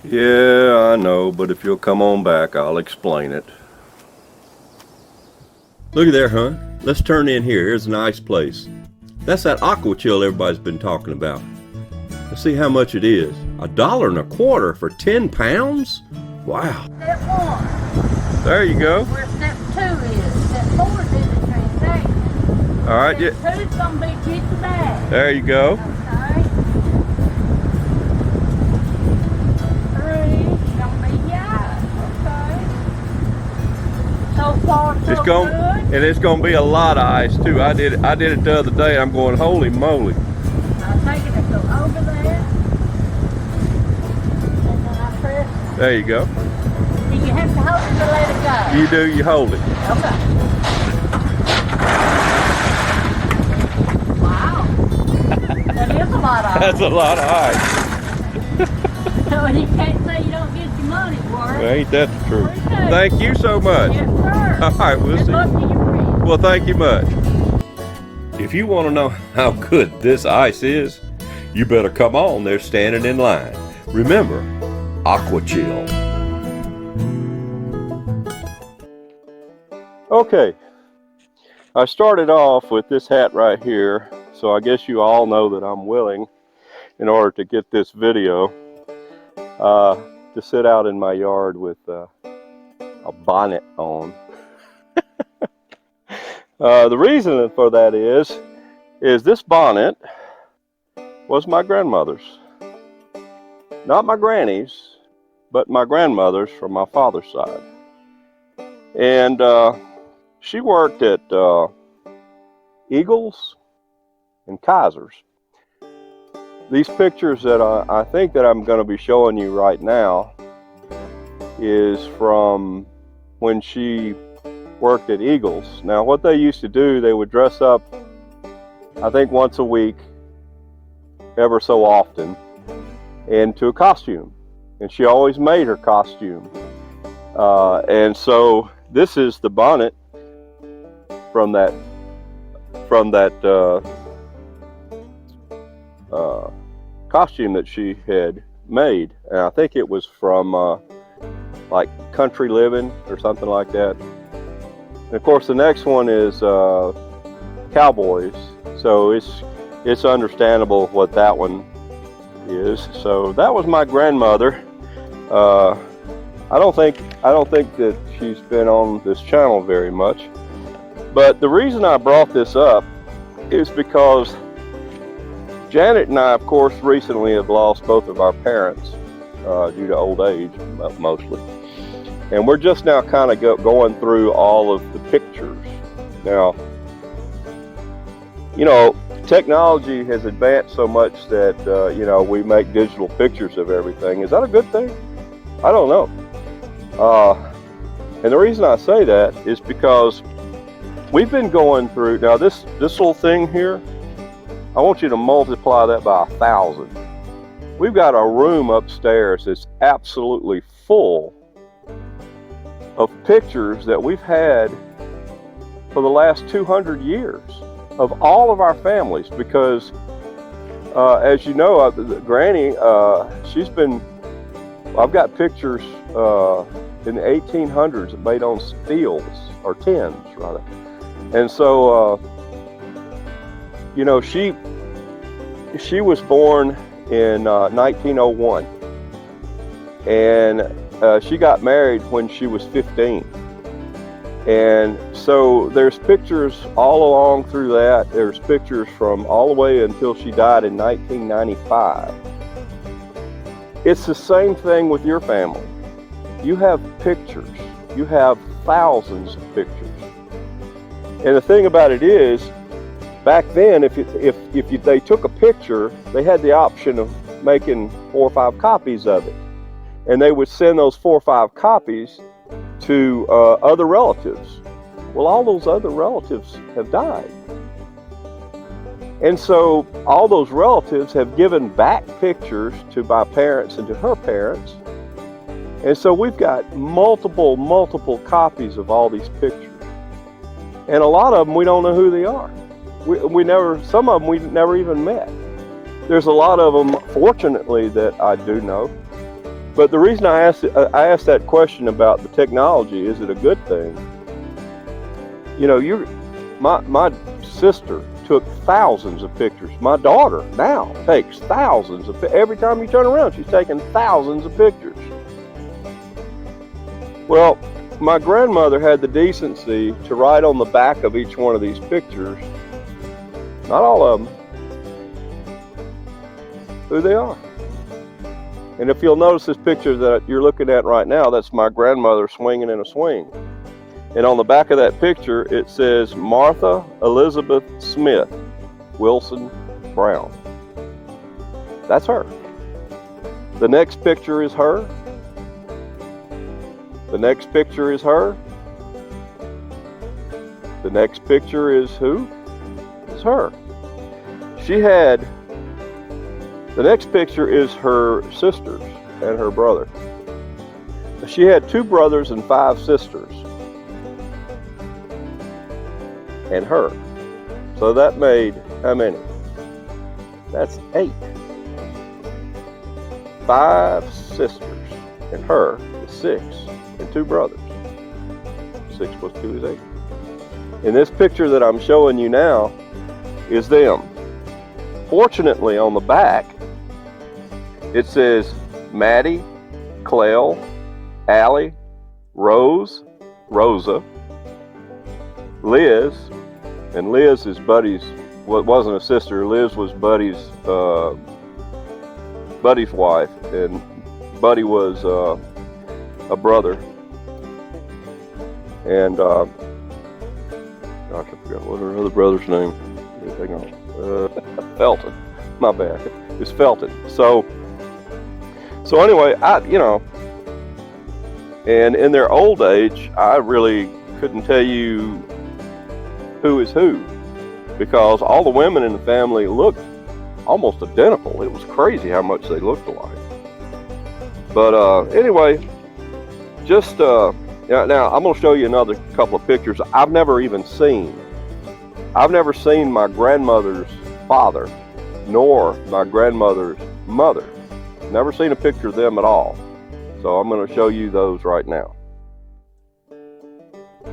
Yeah, I know, but if you'll come on back, I'll explain it. Look at there, hon. Let's turn in here. Here's a nice place. That's that aqua chill everybody's been talking about. Let's see how much it is. $1.25 for 10 pounds? Wow. Step one. There you go. Where step two is. Step four is in the transaction. All right. Step two's gonna be get the bag. There you go. Okay. Three's gonna be yeah. Okay. So far, so good. And it's gonna be a lot of ice too. I did it the other day. I'm going, holy moly. I'm taking it to over there. And then I press. There you go. Do you have to hold it to let it go? You do, you hold it. Okay. Wow. That is a lot of ice. That's a lot of ice. So you can't say you don't get your money for it. Well, ain't that the truth? Okay. Thank you so much. Yes, sir. All right, we'll Good see. luck to your friends. Well, thank you much. If you want to know how good this ice is, you better come on. They're standing in line. Remember, Aqua Chill. Okay, I started off with this hat right here, so I guess you all know that I'm willing, in order to get this video, to sit out in my yard with a bonnet on. The reason for that is this bonnet was my grandmother's. Not my granny's, but my grandmother's from my father's side. And she worked at Eagles and Kaiser's. These pictures that I think that I'm going to be showing you right now is from when she worked at Eagles. Now what they used to do, they would dress up, I think once a week, ever so often, into a costume. And she always made her costume. And so this is the bonnet from that costume that she had made, and I think it was from like Country Living or something like that. And of course, the next one is Cowboys, so it's understandable what that one is. So that was my grandmother. I don't think that she's been on this channel very much, but the reason I brought this up is because Janet and I, of course, recently have lost both of our parents due to old age, mostly. And we're just now kind of going through all of the pictures. Now, you know, technology has advanced so much that, you know, we make digital pictures of everything. Is that a good thing? I don't know. And the reason I say that is because we've been going through, now this little thing here, I want you to multiply that by 1,000. We've got a room upstairs that's absolutely full of pictures that we've had for the last 200 years of all of our families, because as you know, Granny, I've got pictures in the 1800s made on steels, or tins rather. And so, you know, she was born in 1901, and she got married when she was 15. And so there's pictures all along through that. There's pictures from all the way until she died in 1995. It's the same thing with your family. You have pictures. You have thousands of pictures. And the thing about it is, back then, if they took a picture, they had the option of making 4 or 5 copies of it. And they would send those 4 or 5 copies to other relatives. Well, all those other relatives have died. And so all those relatives have given back pictures to my parents and to her parents. And so we've got multiple copies of all these pictures. And a lot of them, we don't know who they are. Some of them we never even met. There's a lot of them, fortunately, that I do know. But the reason I asked that question about the technology, is it a good thing? You know, my sister took thousands of pictures. My daughter now takes thousands of, every time you turn around, she's taking thousands of pictures. Well, my grandmother had the decency to write on the back of each one of these pictures, not all of them, who they are. And if you'll notice this picture that you're looking at right now, that's my grandmother swinging in a swing. And on the back of that picture, it says Martha Elizabeth Smith Wilson Brown. That's her. The next picture is her. The next picture is her. The next picture is who? It's her. She had, the next picture is her sisters and her brother. She had 2 brothers and 5 sisters. And her. So that made how many? That's 8. 5 sisters and her is 6. And 2 brothers. 6 plus 2 is 8. And this picture that I'm showing you now is them. Fortunately, on the back, it says Maddie, Clell, Allie, Rose, Rosa, Liz, and Liz is Buddy's, well, it wasn't a sister, Liz was Buddy's wife, and Buddy was a brother. And gosh, I forgot what her other brother's name. Hang on, Felton. My bad. It's Felton. So anyway, you know, and in their old age, I really couldn't tell you who is who, because all the women in the family looked almost identical. It was crazy how much they looked alike. But anyway, just now I'm going to show you another couple of pictures I've never even seen. I've never seen my grandmother's father, nor my grandmother's mother. Never seen a picture of them at all. So I'm going to show you those right now.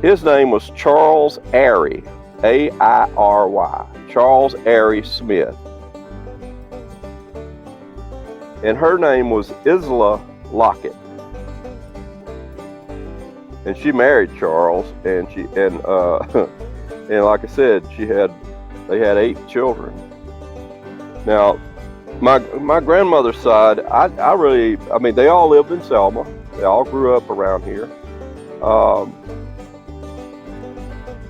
His name was Charles Airy, A-I-R-Y, Charles Airy Smith. And her name was Isla Lockett. And she married Charles, and and like I said, they had 8 children. Now, my grandmother's side, I mean, they all lived in Selma. They all grew up around here.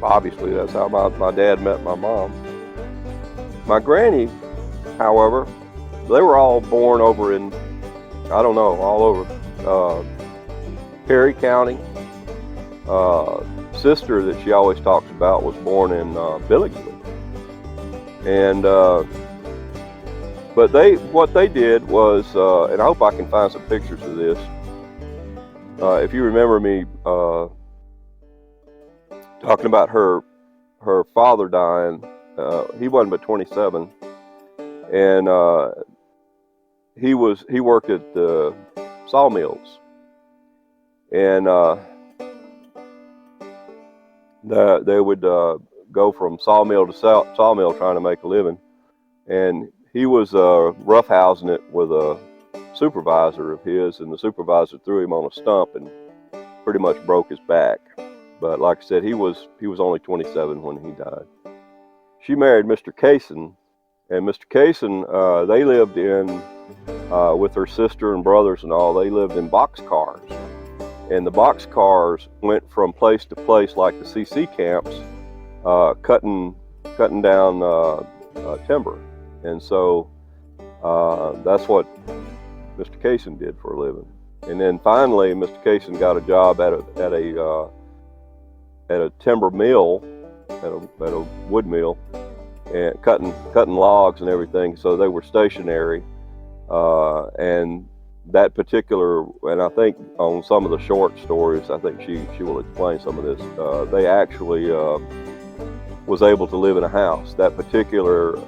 Obviously, that's how my dad met my mom. My granny, however, they were all born over in, I don't know, all over Perry County. Sister that she always talks about was born in Billingsley. And but what they did was, and I hope I can find some pictures of this. If you remember me talking about her father dying, he wasn't but 27, and he worked at the sawmills, and they would go from sawmill to sawmill trying to make a living, and he was roughhousing it with a supervisor of his, and the supervisor threw him on a stump and pretty much broke his back. But like I said, he was only 27 when he died. She married Mr. Kaysen, and Mr. Kaysen, they lived in, with her sister and brothers and all, they lived in boxcars. And the boxcars went from place to place like the CC camps, cutting down timber. And so that's what Mr. Kaysen did for a living. And then finally, Mr. Kaysen got a job at a timber mill, at a wood mill, and cutting logs and everything. So they were stationary, and that particular, and I think on some of the short stories, I think she will explain some of this. They actually was able to live in a house. That particular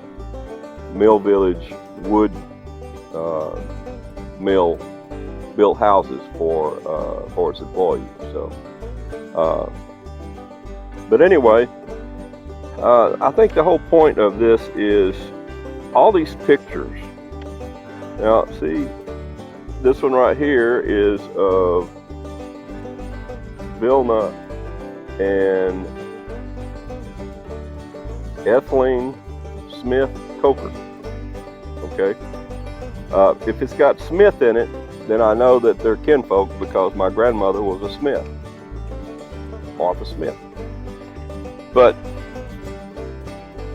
Mill Village wood mill built houses for its employees. So, but anyway, I think the whole point of this is all these pictures. Now, see, this one right here is of Vilna and Ethling Smith Coker. Okay. If it's got Smith in it, then I know that they're kinfolk because my grandmother was a Smith, Martha Smith. But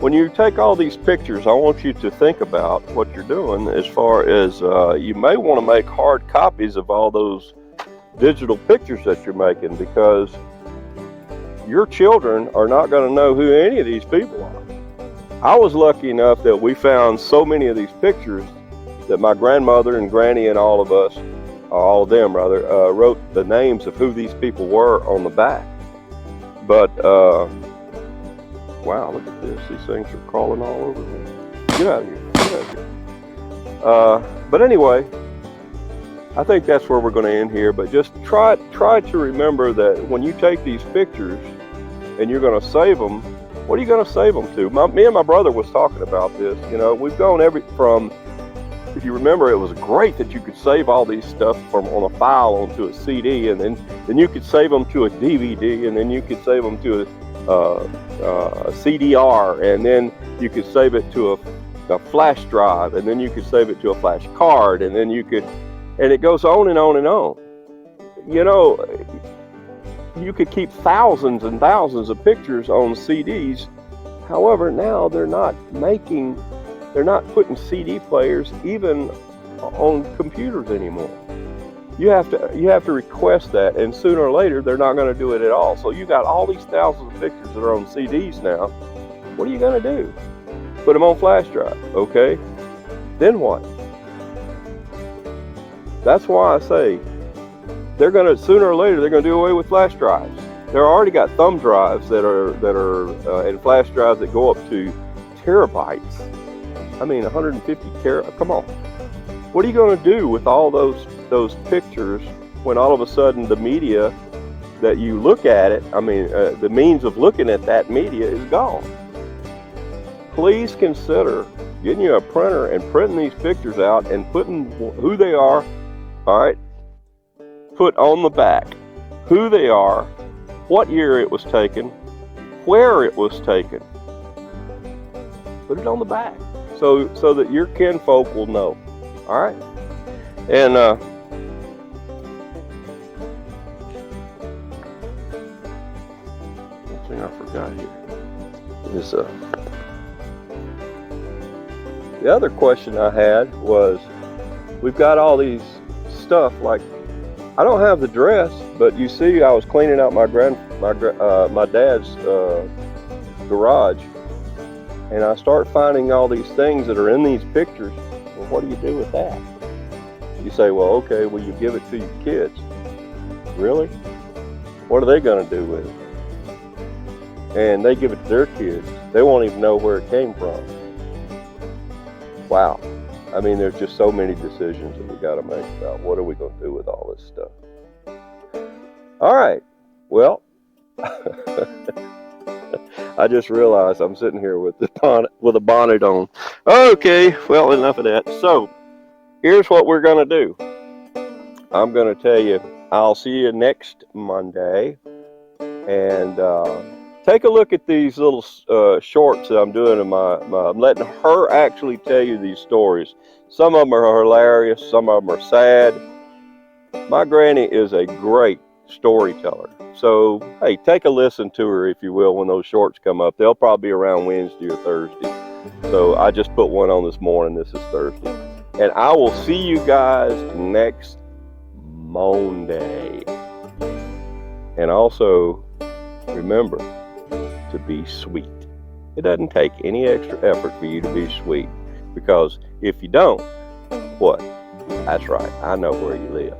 when you take all these pictures, I want you to think about what you're doing as far as you may want to make hard copies of all those digital pictures that you're making, because your children are not going to know who any of these people are. I was lucky enough that we found so many of these pictures that my grandmother and granny and all of us, all of them rather, wrote the names of who these people were on the back. But wow, look at this. These things are crawling all over me. Get out of here. Get out of here. But anyway, I think that's where we're going to end here. But just try to remember that when you take these pictures and you're going to save them, what are you going to save them to? Me and my brother was talking about this. You know, we've gone if you remember, it was great that you could save all these stuff on a file onto a CD, and then you could save them to a DVD, and then you could save them to a CDR, and then you could save it to a flash drive, and then you could save it to a flash card, and then and it goes on and on and on. You know, you could keep thousands and thousands of pictures on CDs. However, now they're not putting CD players even on computers anymore. You have to request that, and sooner or later they're not going to do it at all. So you got all these thousands of pictures that are on CDs now. What are you going to do? Put them on flash drive, okay? Then what? That's why I say sooner or later they're going to do away with flash drives. They're already got thumb drives that are and flash drives that go up to terabytes. I mean, 150 terabytes. Come on. What are you going to do with all those pictures when all of a sudden the media that you look at it, the means of looking at that media is gone? Please consider getting you a printer and printing these pictures out and putting who they are, all right? Put on the back who they are, what year it was taken, where it was taken. Put it on the back so that your kinfolk will know. All right? And one thing I forgot here is the other question I had was, we've got all these stuff, like I don't have the dress, but you see, I was cleaning out my dad's garage, and I start finding all these things that are in these pictures. Well, what do you do with that? You say, well, okay, well, you give it to your kids. Really? What are they going to do with it? And they give it to their kids. They won't even know where it came from. Wow. I mean, there's just so many decisions that we got to make about what are we going to do with all this stuff. All right. Well, I just realized I'm sitting here with a bonnet on. Okay. Well, enough of that. So here's what we're going to do. I'm going to tell you, I'll see you next Monday, and take a look at these little shorts that I'm doing I'm letting her actually tell you these stories. Some of them are hilarious, some of them are sad. My granny is a great storyteller. So, hey, take a listen to her, if you will, when those shorts come up. They'll probably be around Wednesday or Thursday. So I just put one on this morning. This is Thursday. And I will see you guys next Monday. And also, remember to be sweet. It doesn't take any extra effort for you to be sweet, because if you don't, what? That's right, I know where you live.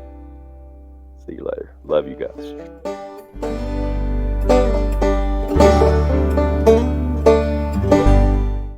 See you later. Love you guys.